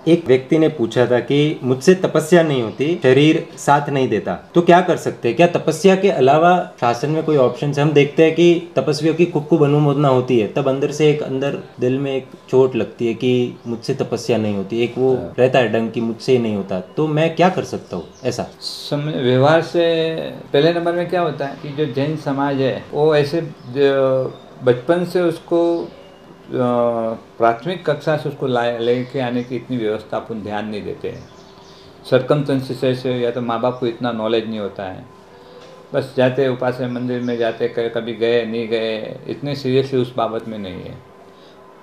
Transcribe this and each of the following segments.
एक व्यक्ति ने पूछा था कि मुझसे तपस्या नहीं होती, शरीर साथ नहीं देता, तो क्या कर सकते हैं? क्या तपस्या के अलावा शासन में कोई ऑप्शन है? हम देखते हैं कि तपस्वियों की खूब अनुमोदना होती है, तब अंदर से एक अंदर दिल में एक चोट लगती है कि मुझसे तपस्या नहीं होती, एक वो रहता है डंग कि मुझसे ही नहीं होता, तो मैं क्या कर सकता हूँ? ऐसा व्यवहार से पहले नंबर में क्या होता है कि जो जैन समाज है वो ऐसे बचपन से उसको प्राथमिक कक्षा से उसको लेके आने की इतनी व्यवस्था अपन ध्यान नहीं देते हैं। सरकमस्टेंसेस से या तो माँ बाप को इतना नॉलेज नहीं होता है, बस जाते उपासना मंदिर में जाते, कभी गए नहीं गए, इतने सीरियसली उस बाबत में नहीं है।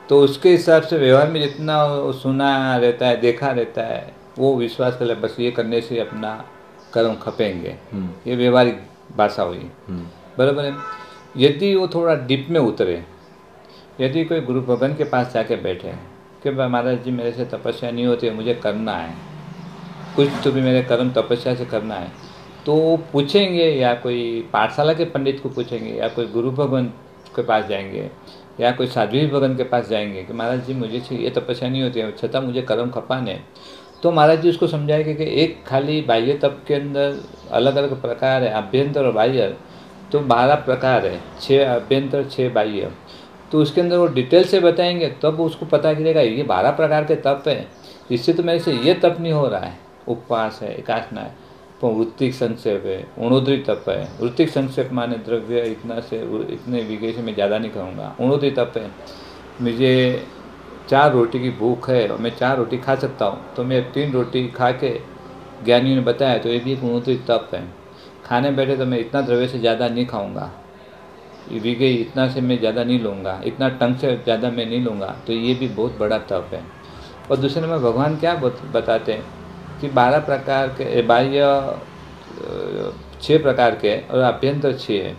तो उसके हिसाब से व्यवहार में जितना सुना रहता है, देखा रहता है, वो विश्वास कर ले बस ये करने से अपना कर्म खपेंगे, ये व्यवहारिक भाषा हुई। बराबर है। यदि वो थोड़ा डीप में उतरे, यदि कोई गुरु भगवान के पास जाके बैठे कि महाराज जी मेरे से तपस्या नहीं होती है, मुझे करना है, कुछ तो भी मेरे कर्म तपस्या से करना है, तो पूछेंगे या कोई पाठशाला के पंडित को पूछेंगे या कोई गुरु भगवान के पास जाएंगे या कोई साध्वी भगवान के पास जाएंगे कि महाराज जी मुझे ये तपस्या नहीं होती है छता मुझे कर्म खपाने, तो महाराज जी उसको समझाएंगे कि एक खाली बाह्य तप के अंदर अलग अलग प्रकार है, अभ्यंतर और बाह्य, तो 12 प्रकार है, 6 अभ्यंतर 6 बाह्य, तो उसके अंदर वो डिटेल से बताएंगे तब उसको पता चलेगा ये 12 प्रकार के तप है, इससे तो मेरे से ये तप नहीं हो रहा है। उपवास है, एकासना है, तो वृत्तिक संक्षेप है, उणोदरी तप है। वृत्तिक संक्षेप माने द्रव्य इतना से इतने विघे से मैं ज़्यादा नहीं खाऊंगा। उणोदरी तप है, मुझे 4 रोटी की भूख है और मैं 4 रोटी खा सकता हूँ, तो मैं 3 रोटी खा के ज्ञानियों ने बताया तो ये भी एक उणोदरी तप है। खाने बैठे तो मैं इतना द्रव्य से ज़्यादा नहीं खाऊंगा, विघे इतना से मैं ज़्यादा नहीं लूँगा, इतना टंग से ज़्यादा मैं नहीं लूँगा, तो ये भी बहुत बड़ा तप है। और दूसरे नंबर भगवान क्या बताते हैं कि 12 प्रकार के बाह्य 6 प्रकार के और अभ्यंतर 6 है,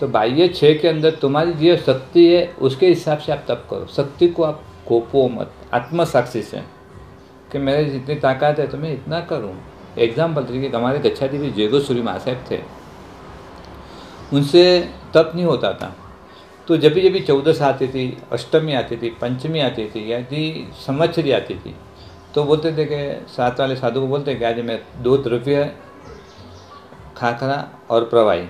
तो बाह्य 6 के अंदर तुम्हारी जो शक्ति है उसके हिसाब से आप तप करो। शक्ति को आप गोपो मत, आत्मसाक्षी से कि मेरे जितनी ताकत है तो मैं इतना करूँ। एग्जाम्पल तरीके हमारे गच्छाधिपति जयगोस्वामी महासाहेब थे, उनसे तप नहीं होता था, तो जब भी 14 आती थी, अष्टमी आती थी, पंचमी आती थी, यदि संवत्सरी आती थी, तो बोलते थे कि साथ वाले साधु को बोलते कि आज मैं 2 द्रव्य खाखरा और प्रवाही,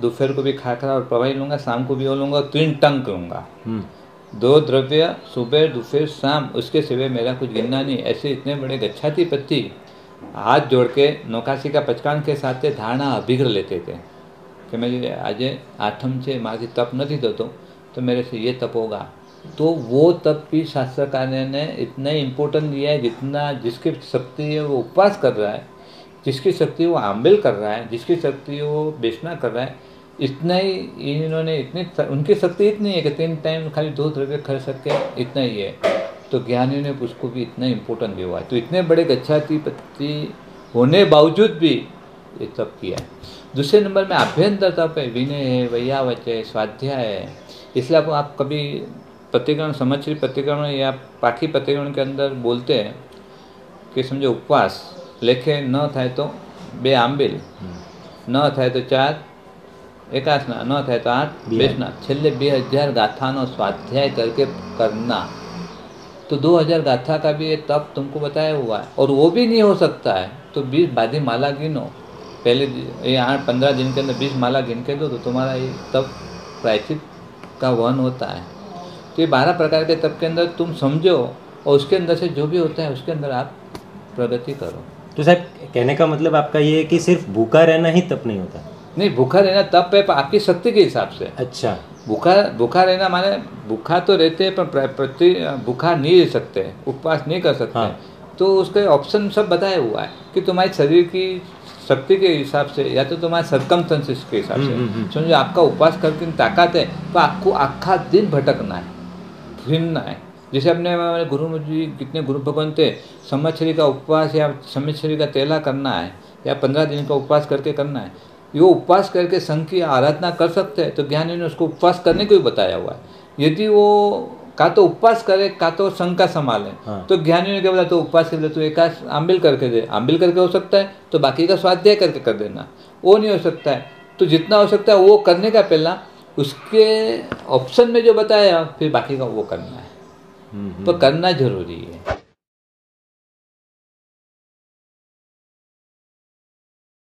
दोपहर को भी खाखरा और प्रवाही लूँगा, शाम को भी वो लूँगा, 3 टंक लूँगा। 2 द्रव्य सुबह दोपहर शाम, उसके सिवाय मेरा कुछ गिनना नहीं। ऐसे इतने बड़े गच्छाधिपति हाथ जोड़ के नौकाशी का पचकान के साथ धारणा अभिग्र लेते थे कि मैं आज 8મ से मारी तप नहीं देता तो मेरे से ये तप होगा। तो वो तप भी शास्त्रकार्य ने इतना इम्पोर्टेंट दिया है, जितना जिसकी शक्ति है वो उपवास कर रहा है, जिसकी शक्ति वो आंबिल कर रहा है, जिसकी शक्ति वो बेचना कर रहा है, इतना ही इन्होंने इतनी उनकी शक्ति इतनी है कि 3 टाइम खाली 2 द्रव्य खा सके, इतना ही है। तो ज्ञानियों ने उसको भी इतना इम्पोर्टेंट दिया है। तो इतने बड़े गच्छाधिपति होने बावजूद भी ये तप किया है। दूसरे नंबर में अभ्यंतर तप है, विनय है, वैयावच है, स्वाध्याय है। इसलिए आप कभी प्रतिक्रमण, संवत्सरी प्रतिक्रमण या पाखी प्रतिक्रमण के अंदर बोलते हैं कि समझो उपवास लेखे न थाय तो 2 आंबिल, न थाय तो 4 एकासना, न थाय तो 8 बेचना, छेल्ले 2000 गाथानो स्वाध्याय करके करना। तो 2000 गाथा का भी ये तप तुमको बताया हुआ है, और वो भी नहीं हो सकता है तो 20 बाधी माला गिनो, पहले ये 8-15 दिन के अंदर 20 माला गिन के दो, तो तुम्हारा ये तप प्रायश्चित का वहन होता है। तो ये 12 प्रकार के तप के अंदर तुम समझो, और उसके अंदर से जो भी होता है उसके अंदर आप प्रगति करो। तो साहब कहने का मतलब आपका ये है कि सिर्फ भूखा रहना ही तप नहीं होता? नहीं, भूखा रहना तप है पर आपकी शक्ति के हिसाब से। अच्छा, भूखा रहना माने भूखा तो रहते हैं पर भूखा नहीं रह सकते, उपवास नहीं कर सकते। हाँ। तो उसके ऑप्शन सब बताया हुआ है कि तुम्हारे शरीर की शक्ति के हिसाब से या तो तुम्हारे सर्कमस्टेंसेस के हिसाब से समझो आपका उपवास करके ताकत है तो आपको आखा दिन भटकना है, फिरना है। जैसे अपने गुरु जी कितने गुरु भगवान थे, संवत्सरी का उपवास या संवत्सरी का तेला करना है या 15 दिन का उपवास करके करना है, वो उपवास करके संघ की आराधना कर सकते हैं। तो ज्ञानी ने उसको उपवास करने को भी बताया हुआ है। यदि वो का तो उपवास करे का तो संघ का संभाले। हाँ। तो ज्ञानियों ने क्या बोला, तो उपवास के लिए तो एक आंबिल करके दे, आंबिल करके हो सकता है, तो बाकी का स्वाध्याय करके कर देना, वो नहीं हो सकता है। तो जितना हो सकता है वो करने का पहला, उसके ऑप्शन में जो बताया फिर बाकी का वो करना है, तो करना जरूरी है।